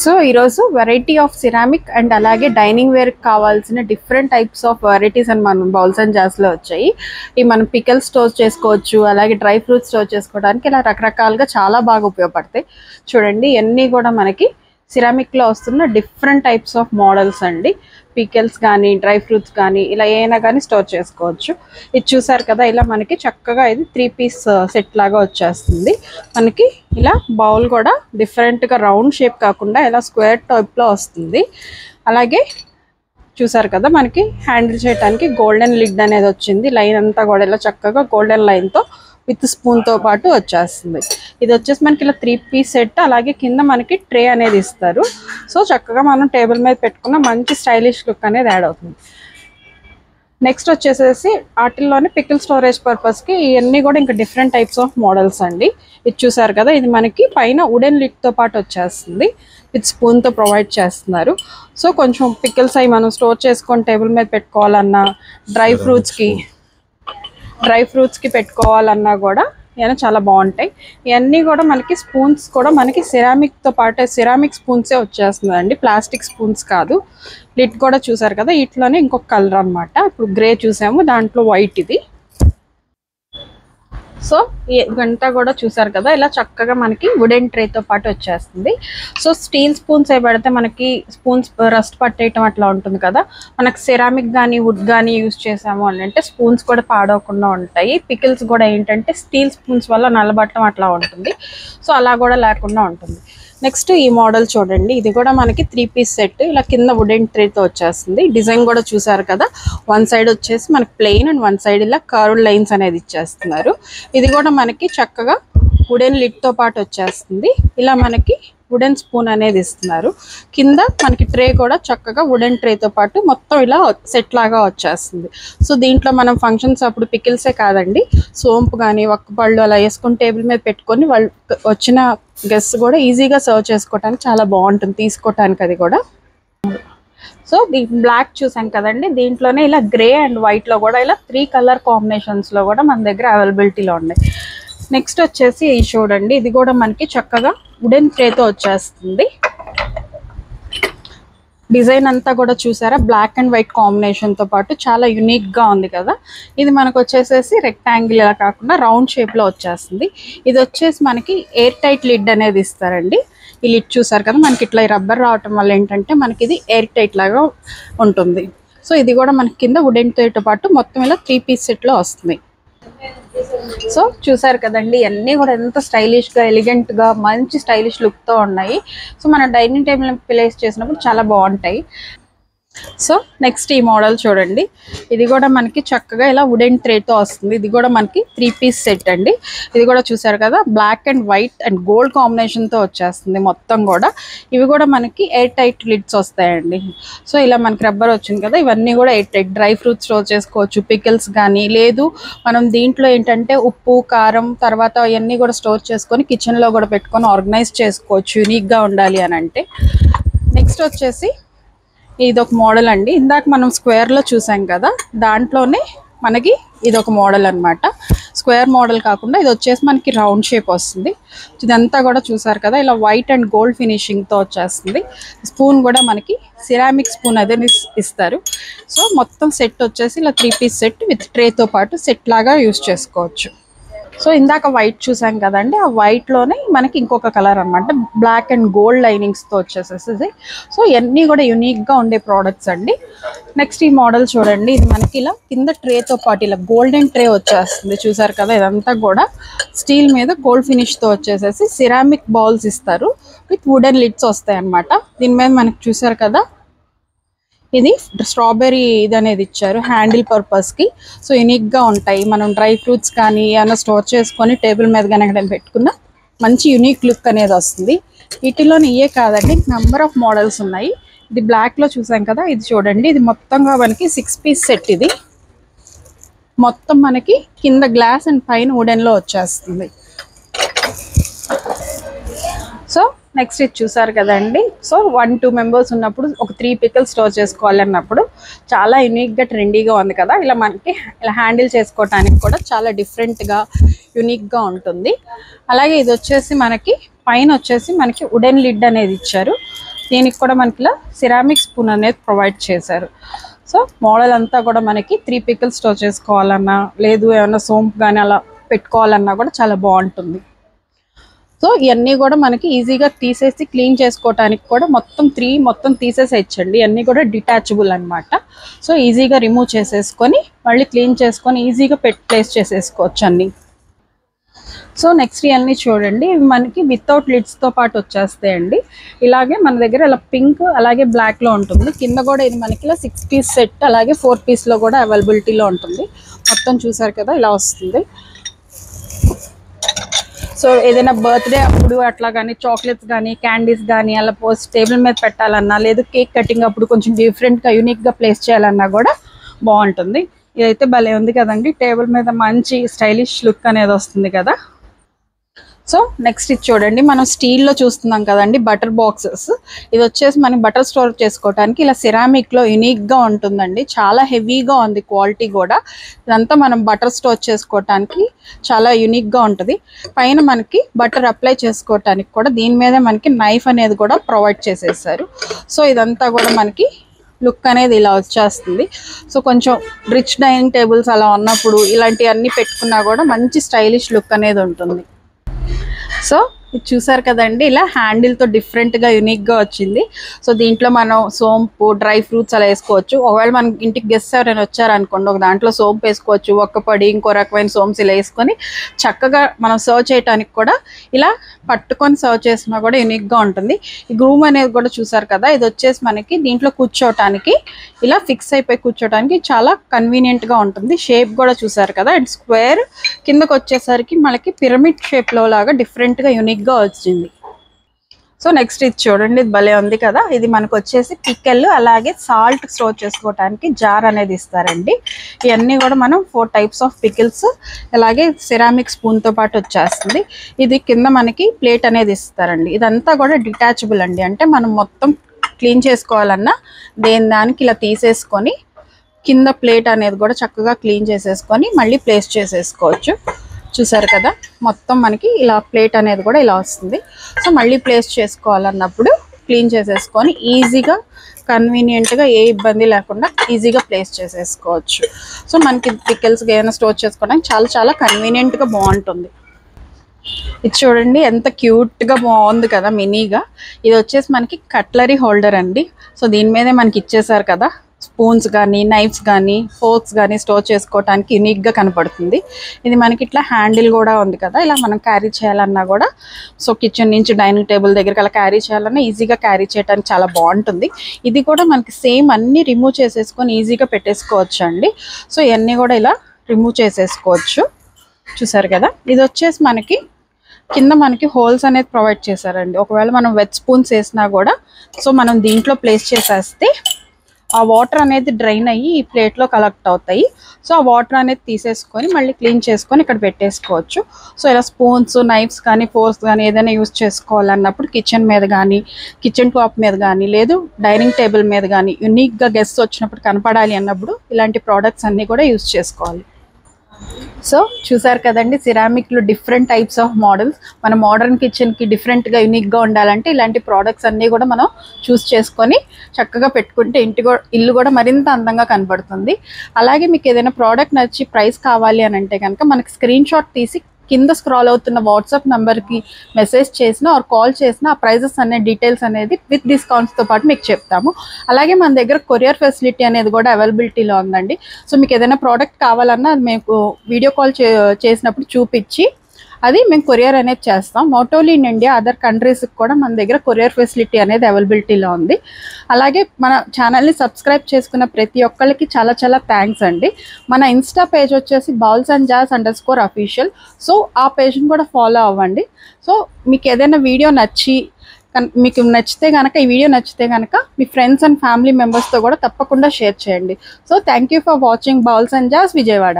So ఈరోజు variety of ceramic and అలాగే dining wear కావాల్సిన డిఫరెంట్ టైప్స్ ఆఫ్ వెరైటీస్ అని మనం బౌల్స్ అండ్ జార్స్లో వచ్చాయి. ఇవి మనం పికల్ స్టోర్ చేసుకోవచ్చు, అలాగే డ్రై ఫ్రూట్స్ స్టోర్ చేసుకోవడానికి ఇలా రకరకాలుగా చాలా బాగా ఉపయోగపడతాయి. చూడండి ఇవన్నీ కూడా మనకి సిరామిక్లో వస్తున్న డిఫరెంట్ టైప్స్ ఆఫ్ మోడల్స్ అండి. పికల్స్ కానీ డ్రై ఫ్రూట్స్ కానీ ఇలా ఏమైనా కానీ స్టోర్ చేసుకోవచ్చు. ఇది చూసారు కదా, ఇలా మనకి చక్కగా ఇది 3 పీస్ సెట్ లాగా వచ్చేస్తుంది. మనకి ఇలా బౌల్ కూడా డిఫరెంట్గా రౌండ్ షేప్ కాకుండా ఇలా స్క్వేర్ టైప్లో వస్తుంది. అలాగే చూసారు కదా, మనకి హ్యాండిల్ చేయడానికి గోల్డెన్ లిడ్ అనేది వచ్చింది. లైన్ అంతా కూడా ఇలా చక్కగా గోల్డెన్ లైన్తో విత్ స్పూన్తో పాటు వచ్చేస్తుంది. ఇది వచ్చేసి మనకి ఇలా 3 పీస్ సెట్. అలాగే కింద మనకి ట్రే అనేది ఇస్తారు. సో చక్కగా మనం టేబుల్ మీద పెట్టుకున్న మంచి స్టైలిష్ లుక్ అనేది యాడ్ అవుతుంది. నెక్స్ట్ వచ్చేసేసి వాటిల్లోనే పికిల్ స్టోరేజ్ పర్పస్కి ఇవన్నీ కూడా ఇంకా డిఫరెంట్ టైప్స్ ఆఫ్ మోడల్స్ అండి. ఇది చూసారు కదా, ఇది మనకి పైన వుడెన్ లిడ్తో పాటు వచ్చేస్తుంది. విత్ స్పూన్తో ప్రొవైడ్ చేస్తున్నారు. సో కొంచెం పికిల్స్ అవి మనం స్టోర్ చేసుకొని టేబుల్ మీద పెట్టుకోవాలన్నా, డ్రై ఫ్రూట్స్కి పెట్టుకోవాలన్నా కూడా ఇవన్నీ చాలా బాగుంటాయి. ఇవన్నీ కూడా మనకి స్పూన్స్ కూడా మనకి సిరామిక్తో పాటు సిరామిక్ స్పూన్సే వచ్చేస్తుందండి, ప్లాస్టిక్ స్పూన్స్ కాదు. లిడ్ కూడా చూసారు కదా, ఇట్లోనే ఇంకొక కలర్ అనమాట. ఇప్పుడు గ్రే చూసాము, దాంట్లో వైట్ ఇది. సో ఇదంతా కూడా చూసారు కదా, ఇలా చక్కగా మనకి వుడెన్ ట్రేతో పాటు వచ్చేస్తుంది. సో స్టీల్ స్పూన్స్ ఏ పెడితే మనకి స్పూన్స్ రస్ట్ పట్టేయటం అట్లా ఉంటుంది కదా. మనకి సిరామిక్ కానీ వుడ్ కానీ యూజ్ చేసాము అని అంటే స్పూన్స్ కూడా పాడవకుండా ఉంటాయి. పికిల్స్ కూడా ఏంటంటే స్టీల్ స్పూన్స్ వల్ల నల్లబట్టం అట్లా ఉంటుంది. సో అలా కూడా లేకుండా ఉంటుంది. నెక్స్ట్ ఈ మోడల్ చూడండి, ఇది కూడా మనకి 3 పీస్ సెట్. ఇలా కింద వుడెన్ ట్రేతో వచ్చేస్తుంది. డిజైన్ కూడా చూసారు కదా, వన్ సైడ్ వచ్చేసి మనకి ప్లెయిన్ అండ్ వన్ సైడ్ ఇలా కర్వ్డ్ లైన్స్ అనేది ఇచ్చేస్తున్నారు. ఇది కూడా మనకి చక్కగా వుడెన్ లిడ్తో పాటు వచ్చేస్తుంది. ఇలా మనకి వుడెన్ స్పూన్ అనేది ఇస్తున్నారు. కింద మనకి ట్రే కూడా చక్కగా వుడెన్ ట్రేతో పాటు మొత్తం ఇలా సెట్ లాగా వచ్చేస్తుంది. సో దీంట్లో మనం ఫంక్షన్స్ అప్పుడు పికిల్సే కాదండి, సోంపు కానీ ఒక్కపళ్ళు అలా వేసుకొని టేబుల్ మీద పెట్టుకొని వాళ్ళు వచ్చిన గెస్ట్ కూడా ఈజీగా సర్వ్ చేసుకోవడానికి చాలా బాగుంటుంది తీసుకోవటానికి. అది కూడా సో బ్లాక్ చూసాం కదండి, దీంట్లోనే ఇలా గ్రే అండ్ వైట్లో కూడా ఇలా 3 కలర్ కాంబినేషన్స్లో కూడా మన దగ్గర అవైలబిలిటీలో ఉన్నాయి. నెక్స్ట్ వచ్చేసి చూడండి, ఇది కూడా మనకి చక్కగా వుడెన్ ట్రేతో వచ్చేస్తుంది. డిజైన్ అంతా కూడా చూసారా, బ్లాక్ అండ్ వైట్ కాంబినేషన్తో పాటు చాలా యూనిక్గా ఉంది కదా. ఇది మనకు వచ్చేసేసి రెక్టాంగిల్ ఇలా కాకుండా రౌండ్ షేప్లో వచ్చేస్తుంది. ఇది వచ్చేసి మనకి ఎయిర్ టైట్ లిడ్ అనేది ఇస్తారండి. ఈ లిడ్ చూసారు కదా, మనకి ఇట్లా రబ్బర్ రావటం వల్ల ఏంటంటే మనకి ఇది ఎయిర్ టైట్ లాగా ఉంటుంది. సో ఇది కూడా మనకి కింద వుడెన్ ట్రేతో పాటు మొత్తం ఇలా 3 పీస్ సెట్లో వస్తుంది. సో చూసారు కదండి, అన్నీ కూడా ఎంత స్టైలిష్గా ఎలిగెంట్గా మంచి స్టైలిష్ లుక్తో ఉన్నాయి. సో మన డైనింగ్ టేబుల్ ప్లేస్ చేసినప్పుడు చాలా బాగుంటాయి. సో నెక్స్ట్ ఈ మోడల్ చూడండి, ఇది కూడా మనకి చక్కగా ఇలా వుడెన్ ట్రేతో వస్తుంది. ఇది కూడా మనకి 3 పీస్ సెట్ అండి. ఇది కూడా చూసారు కదా, black and white and gold కాంబినేషన్తో వచ్చేస్తుంది మొత్తం కూడా. ఇవి కూడా మనకి ఎయిర్ టైట్ లిడ్స్ వస్తాయండి. సో ఇలా మనకి రబ్బర్ వచ్చింది కదా, ఇవన్నీ కూడా air tight. Dry fruits store చేసుకోవచ్చు, పికిల్స్ కానీ, లేదు మనం దీంట్లో ఏంటంటే ఉప్పు కారం తర్వాత అవన్నీ కూడా స్టోర్ చేసుకొని కిచెన్లో కూడా పెట్టుకొని ఆర్గనైజ్ చేసుకోవచ్చు యూనిక్గా ఉండాలి అని అంటే. నెక్స్ట్ వచ్చేసి ఇది ఒక మోడల్ అండి. ఇందాక మనం స్క్వేర్లో చూసాం కదా, దాంట్లోనే మనకి ఇది ఒక మోడల్ అనమాట. స్క్వేర్ మోడల్ కాకుండా ఇది వచ్చేసి మనకి రౌండ్ షేప్ వస్తుంది. ఇదంతా కూడా చూసారు కదా, ఇలా వైట్ అండ్ గోల్డ్ ఫినిషింగ్తో వచ్చేస్తుంది. స్పూన్ కూడా మనకి సిరామిక్ స్పూన్ అదే ఇస్తారు. సో మొత్తం సెట్ వచ్చేసి ఇలా 3 పీస్ సెట్ విత్ ట్రేతో పాటు సెట్ లాగా యూజ్ చేసుకోవచ్చు. సో ఇందాక వైట్ చూసాం కదండి, ఆ వైట్లోనే మనకి ఇంకొక కలర్ అనమాట, బ్లాక్ అండ్ గోల్డ్ లైనింగ్స్తో వచ్చేసేసి. సో ఇవన్నీ కూడా యూనిక్గా ఉండే ప్రోడక్ట్స్ అండి. నెక్స్ట్ ఈ మోడల్ చూడండి, ఇది మనకి ఇలా కింద ట్రేతో పాటు ఇలా గోల్డెన్ ట్రే వచ్చేస్తుంది. చూసారు కదా, ఇదంతా కూడా స్టీల్ మీద గోల్డ్ ఫినిష్తో వచ్చేసేసి సిరామిక్ బౌల్స్ ఇస్తారు విత్ వుడెన్ లిడ్స్ వస్తాయి అన్నమాట. దీని మీద మనకి చూసారు కదా, ఇది స్ట్రాబెర్రీ ఇది అనేది ఇచ్చారు హ్యాండిల్ పర్పస్కి. సో యూనిక్గా ఉంటాయి. మనం డ్రై ఫ్రూట్స్ కానీ ఏమైనా స్టోర్ చేసుకొని టేబుల్ మీద కానీ ఎక్కడ పెట్టుకున్న మంచి యూనిక్ లుక్ అనేది వస్తుంది. వీటిలోనే ఇవే కాదండి, నెంబర్ ఆఫ్ మోడల్స్ ఉన్నాయి. ఇది బ్లాక్లో చూసాం కదా, ఇది చూడండి, ఇది మొత్తంగా మనకి 6 పీస్ సెట్. ఇది మొత్తం మనకి కింద గ్లాస్ అండ్ పైన వుడెన్లో వచ్చేస్తుంది. సో నెక్స్ట్ ఇది చూసారు కదండి, సో 1-2 మెంబర్స్ ఉన్నప్పుడు ఒక 3 పికిల్స్ స్టోర్ చేసుకోవాలి అన్నప్పుడు చాలా యూనిక్గా ట్రెండీగా ఉంది కదా. ఇలా మనకి ఇలా హ్యాండిల్ చేసుకోవటానికి కూడా చాలా డిఫరెంట్గా యూనిక్గా ఉంటుంది. అలాగే ఇది వచ్చేసి మనకి పైన వచ్చేసి మనకి వుడెన్ లిడ్ అనేది ఇచ్చారు. దీనికి కూడా మనకి ఇలా సిరామిక్ స్పూన్ అనేది ప్రొవైడ్ చేశారు. సో మోడల్ అంతా కూడా మనకి 3 పికిల్స్ స్టోర్ చేసుకోవాలన్నా లేదు ఏమైనా సోంపు కానీ అలా పెట్టుకోవాలన్నా కూడా చాలా బాగుంటుంది. సో ఇవన్నీ కూడా మనకి ఈజీగా తీసేసి క్లీన్ చేసుకోవడానికి కూడా మొత్తం తీసేసేయచ్చండి. ఇవన్నీ కూడా డిటాచబుల్ అనమాట. సో ఈజీగా రిమూవ్ చేసేసుకొని మళ్ళీ క్లీన్ చేసుకొని ఈజీగా ప్లేస్ చేసేసుకోవచ్చు అన్నీ. సో నెక్స్ట్ ఇవన్నీ చూడండి, మనకి వితౌట్ లిడ్స్తో పాటు వచ్చేస్తాయండి. ఇలాగే మన దగ్గర ఇలా పింక్ అలాగే బ్లాక్లో ఉంటుంది. కింద కూడా ఇది మనకి ఇలా 6 పీస్ సెట్ అలాగే 4 పీస్లో కూడా అవైలబిలిటీలో ఉంటుంది. మొత్తం చూసారు కదా ఇలా వస్తుంది. సో ఏదైనా బర్త్డే అప్పుడు అట్లా కానీ చాక్లెట్స్ కానీ క్యాండీస్ కానీ అలా పోస్ట్ టేబుల్ మీద పెట్టాలన్నా లేదు కేక్ కటింగ్ అప్పుడు కొంచెం డిఫరెంట్గా యూనిక్గా ప్లేస్ చేయాలన్నా కూడా బాగుంటుంది. ఇదైతే భలే ఉంది కదండి, టేబుల్ మీద మంచి స్టైలిష్ లుక్ అనేది వస్తుంది కదా. సో నెక్స్ట్ ఇది చూడండి, మనం స్టీల్లో చూస్తున్నాం కదండి బటర్ బాక్సెస్. ఇది వచ్చేసి మనం బటర్ స్టోర్ చేసుకోవడానికి ఇలా సిరామిక్లో యూనిక్గా ఉంటుందండి. చాలా హెవీగా ఉంది క్వాలిటీ కూడా. ఇదంతా మనం బటర్ స్టోర్ చేసుకోవటానికి చాలా యూనిక్గా ఉంటుంది. పైన మనకి బటర్ అప్లై చేసుకోవటానికి కూడా దీని మీద మనకి నైఫ్ అనేది కూడా ప్రొవైడ్ చేసేసారు. సో ఇదంతా కూడా మనకి లుక్ అనేది ఇలా వచ్చేస్తుంది. సో కొంచెం రిచ్ డైనింగ్ టేబుల్స్ అలా ఉన్నప్పుడు ఇలాంటివన్నీ పెట్టుకున్నా కూడా మంచి స్టైలిష్ లుక్ అనేది ఉంటుంది. సో ఇది చూసారు కదండి, ఇలా హ్యాండిల్తో డిఫరెంట్గా యూనిక్గా వచ్చింది. సో దీంట్లో మనం సోంపు డ్రై ఫ్రూట్స్ అలా వేసుకోవచ్చు. ఒకవేళ మన ఇంటికి గెస్ట్ ఎవరైనా వచ్చారనుకోండి, ఒక దాంట్లో సోంపు వేసుకోవచ్చు, ఒక్కపడి ఇంకో రకమైన సోంప్స్ ఇలా వేసుకొని చక్కగా మనం సర్వ్ చేయడానికి కూడా ఇలా పట్టుకొని సర్వ్ చేసినా కూడా యూనిక్గా ఉంటుంది. ఈ గ్రూమ్ అనేది కూడా చూసారు కదా, ఇది వచ్చేసి మనకి దీంట్లో కూర్చోవటానికి ఇలా ఫిక్స్ అయిపోయి కూర్చోవడానికి చాలా కన్వీనియంట్గా ఉంటుంది. షేప్ కూడా చూసారు కదా, అండ్ స్క్వేర్ కిందకు వచ్చేసరికి మనకి పిరమిడ్ షేప్లో లాగా డిఫరెంట్గా యూనిక్గా వచ్చింది. సో నెక్స్ట్ ఇది చూడండి, ఇది భలే ఉంది కదా. ఇది మనకు వచ్చేసి పికెల్ అలాగే సాల్ట్ స్టోర్ చేసుకోవడానికి జార్ అనేది ఇస్తారండి. ఇవన్నీ కూడా మనం 4 టైప్స్ ఆఫ్ పికిల్స్ అలాగే సిరామిక్ స్పూన్తో పాటు వచ్చేస్తుంది. ఇది కింద మనకి ప్లేట్ అనేది ఇస్తారండి. ఇదంతా కూడా డిటాచబుల్ అండి, అంటే మనం మొత్తం క్లీన్ చేసుకోవాలన్నా దానికి ఇలా తీసేసుకొని కింద ప్లేట్ అనేది కూడా చక్కగా క్లీన్ చేసేసుకొని మళ్ళీ ప్లేస్ చేసేసుకోవచ్చు. చూసారు కదా, మొత్తం మనకి ఇలా ప్లేట్ అనేది కూడా ఇలా వస్తుంది. సో మళ్ళీ ప్లేస్ చేసుకోవాలన్నప్పుడు క్లీన్ చేసేసుకొని ఈజీగా కన్వీనియంట్గా ఏ ఇబ్బంది లేకుండా ఈజీగా ప్లేస్ చేసేసుకోవచ్చు. సో మనకి పికిల్స్ ఏమైనా స్టోర్ చేసుకోవడానికి చాలా చాలా కన్వీనియంట్గా బాగుంటుంది. ఇది చూడండి ఎంత క్యూట్గా బాగుంది కదా మినీగా. ఇది వచ్చేసి మనకి కట్లరీ హోల్డర్ అండి. సో దీని మీదే మనకి ఇచ్చేసారు కదా, స్పూన్స్ కానీ నైఫ్స్ కానీ ఫోర్క్స్ కానీ స్టోర్ చేసుకోవడానికి యూనిక్గా కనపడుతుంది. ఇది మనకి ఇట్లా హ్యాండిల్ కూడా ఉంది కదా, ఇలా మనం క్యారీ చేయాలన్నా కూడా సో కిచెన్ నుంచి డైనింగ్ టేబుల్ దగ్గరికి అలా క్యారీ చేయాలన్నా ఈజీగా క్యారీ చేయడానికి చాలా బాగుంటుంది. ఇది కూడా మనకి సేమ్ అన్నీ రిమూవ్ చేసేసుకొని ఈజీగా పెట్టేసుకోవచ్చు అండి. సో ఇవన్నీ కూడా ఇలా రిమూవ్ చేసేసుకోవచ్చు. చూసారు కదా, ఇది వచ్చేసి మనకి కింద మనకి హోల్స్ అనేది ప్రొవైడ్ చేశారండి. ఒకవేళ మనం వెట్ స్పూన్స్ వేసినా కూడా సో మనం దీంట్లో ప్లేస్ చేసేస్తే ఆ వాటర్ అనేది డ్రైన్ అయ్యి ఈ ప్లేట్లో కలెక్ట్ అవుతాయి. సో ఆ వాటర్ అనేది తీసేసుకొని మళ్ళీ క్లీన్ చేసుకొని ఇక్కడ పెట్టేసుకోవచ్చు. సో ఇలా స్పూన్స్ నైఫ్స్ కానీ ఫోర్క్స్ కానీ ఏదైనా యూజ్ చేసుకోవాలన్నప్పుడు కిచెన్ మీద కానీ కిచెన్ టాప్ మీద కానీ లేదు డైనింగ్ టేబుల్ మీద కానీ యూనిక్గా గెస్ట్స్ వచ్చినప్పుడు కనపడాలి అన్నప్పుడు ఇలాంటి ప్రోడక్ట్స్ అన్నీ కూడా యూజ్ చేసుకోవాలి. సో చూసారు కదండి, సిరామిక్లో డిఫరెంట్ టైప్స్ ఆఫ్ మోడల్స్. మన మోడర్న్ కిచెన్కి డిఫరెంట్గా యూనిక్గా ఉండాలంటే ఇలాంటి ప్రోడక్ట్స్ అన్నీ కూడా మనం చూస్ చేసుకొని చక్కగా పెట్టుకుంటే ఇల్లు కూడా మరింత అందంగా కనపడుతుంది. అలాగే మీకు ఏదైనా ప్రోడక్ట్ నచ్చి ప్రైస్ కావాలి అని అంటే కనుక మనకి స్క్రీన్ షాట్ తీసి కింద స్క్రాల్ అవుతున్న వాట్సాప్ నెంబర్కి మెసేజ్ చేసినా ఆర్ కాల్ చేసినా ఆ ప్రైజెస్ అనే డీటెయిల్స్ అనేది విత్ డిస్కౌంట్స్తో పాటు మీకు చెప్తాము. అలాగే మన దగ్గర కొరియర్ ఫెసిలిటీ అనేది కూడా అవైలబిలిటీలో ఉందండి. సో మీకు ఏదైనా ప్రోడక్ట్ కావాలన్నా అది మీకు వీడియో కాల్ చేసినప్పుడు చూపించి అది మేము కొరియర్ అనేది చేస్తాం. Not only in India, other కంట్రీస్కి కూడా మన దగ్గర కొరియర్ ఫెసిలిటీ అనేది అవైలబిలిటీలో ఉంది. అలాగే మన ఛానల్ని సబ్స్క్రైబ్ చేసుకున్న ప్రతి ఒక్కరికి చాలా చాలా థ్యాంక్స్ అండి. మన ఇన్స్టా పేజ్ వచ్చేసి bowlsandjars_official. సో ఆ పేజ్ని కూడా ఫాలో అవ్వండి. సో మీకు ఏదైనా వీడియో మీకు నచ్చితే కనుక ఈ వీడియో నచ్చితే కనుక మీ ఫ్రెండ్స్ అండ్ ఫ్యామిలీ మెంబర్స్తో కూడా తప్పకుండా షేర్ చేయండి. So thank you for watching bowls and jars Vijayawada.